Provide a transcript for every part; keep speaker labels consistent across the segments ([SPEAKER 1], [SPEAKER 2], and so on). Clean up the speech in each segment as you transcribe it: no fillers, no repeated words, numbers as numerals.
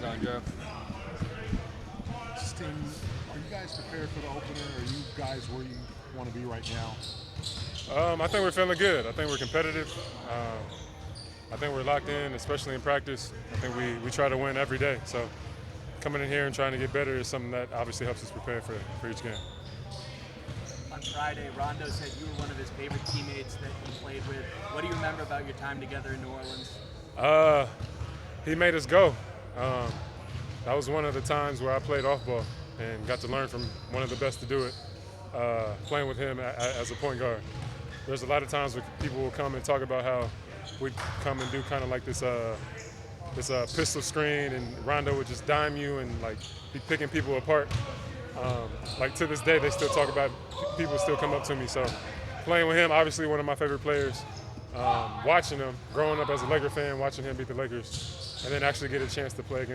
[SPEAKER 1] Rondo.
[SPEAKER 2] This team, are you guys prepared for the opener? Are you guys where you want to be right now?
[SPEAKER 3] I think we're feeling good. I think we're competitive. I think we're locked in, especially in practice. I think we try to win every day. So coming in here and trying to get better is something that obviously helps us prepare for each game.
[SPEAKER 4] On Friday, Rondo said you were one of his favorite teammates that he played with. What do you remember about your time together in New Orleans?
[SPEAKER 3] He made us go. That was one of the times where I played off ball and got to learn from one of the best to do it, playing with him as a point guard. There's a lot of times where people will come and talk about how we'd come and do kind of like this pistol screen, and Rondo would just dime you and like be picking people apart. Like to this day, they still talk about, people still come up to me. So playing with him, obviously one of my favorite players. Watching him, growing up as a Laker fan, watching him beat the Lakers, and then actually get a chance to play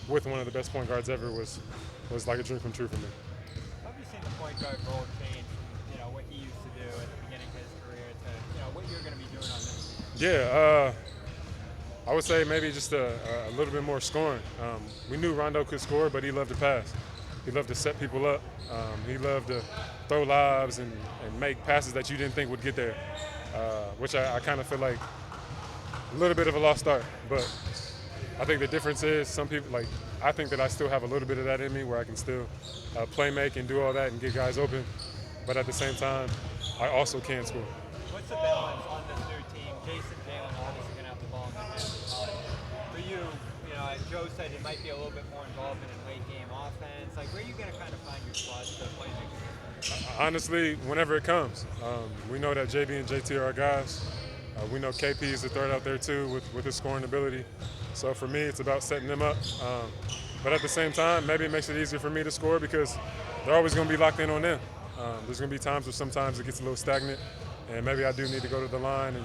[SPEAKER 3] with one of the best point guards ever was like a dream come true for me.
[SPEAKER 5] How have you seen the point guard role change from what he used to do at the beginning of his career to what you're going to be doing on this team?
[SPEAKER 3] Yeah, I would say maybe just a little bit more scoring. We knew Rondo could score, but he loved to pass. He loved to set people up. He loved to throw lobs and make passes that you didn't think would get there, which I kind of feel like a little bit of a lost art. But I think the difference is some people, I think that I still have a little bit of that in me where I can still play make and do all that and get guys open. But at the same time, I also can score.
[SPEAKER 5] What's the balance on this new team? Jason, Jaylen obviously going to have the ball in their hands. For you, as Joe said, it might be a little bit more involved in late game offense. Like, where are you going to kind of find your spots to play make?
[SPEAKER 3] Honestly, whenever it comes. We know that JB and JT are our guys. We know KP is the third out there too with his scoring ability. So for me, it's about setting them up. But at the same time, maybe it makes it easier for me to score because they're always going to be locked in on them. There's going to be times where sometimes it gets a little stagnant, and maybe I do need to go to the line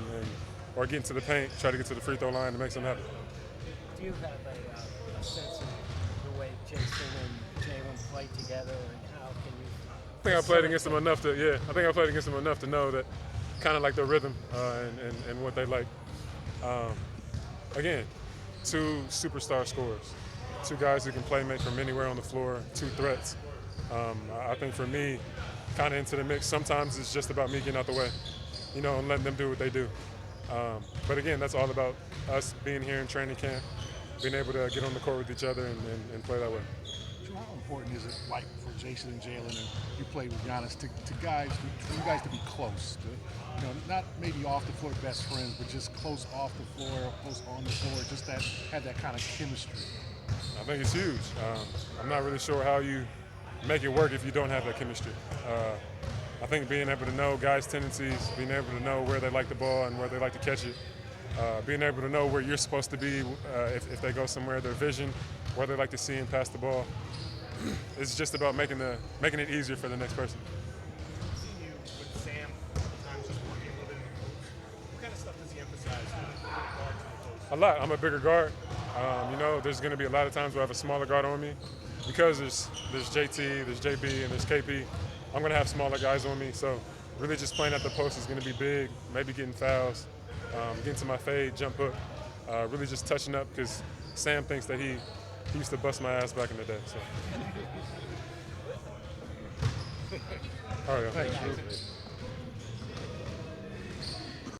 [SPEAKER 3] or get into the paint, try to get to the free throw line to make something happen.
[SPEAKER 6] Do you have a sense of the way Jason and Jaylen play together, and how can you?
[SPEAKER 3] I think I played against them enough to know that kind of like their rhythm and what they like. Again, two superstar scorers, two guys who can play make from anywhere on the floor, two threats. I think for me, kind of into the mix, sometimes it's just about me getting out the way, and letting them do what they do. But again, that's all about us being here in training camp, being able to get on the court with each other and play that way.
[SPEAKER 2] How important is it, like for Jason and Jaylen, and you played with Giannis, for you guys to be close, not maybe off the floor best friends, but just close off the floor, close on the floor, just have that kind of chemistry?
[SPEAKER 3] I think it's huge. I'm not really sure how you make it work if you don't have that chemistry. I think being able to know guys' tendencies, being able to know where they like the ball and where they like to catch it, being able to know where you're supposed to be if they go somewhere, their vision, where they like to see and pass the ball. It's just about making it easier for the next person.
[SPEAKER 7] I've seen you with Sam a couple times just working a little bit. What kind of stuff does he emphasize?
[SPEAKER 3] A lot. I'm a bigger guard. There's going to be a lot of times where I have a smaller guard on me because there's JT, there's JB, and there's KP. I'm going to have smaller guys on me, so really just playing at the post is going to be big, maybe getting fouls, getting to my fade, jump hook, really just touching up because Sam thinks that he used to bust my ass back in the day. So. All right.
[SPEAKER 2] Thanks.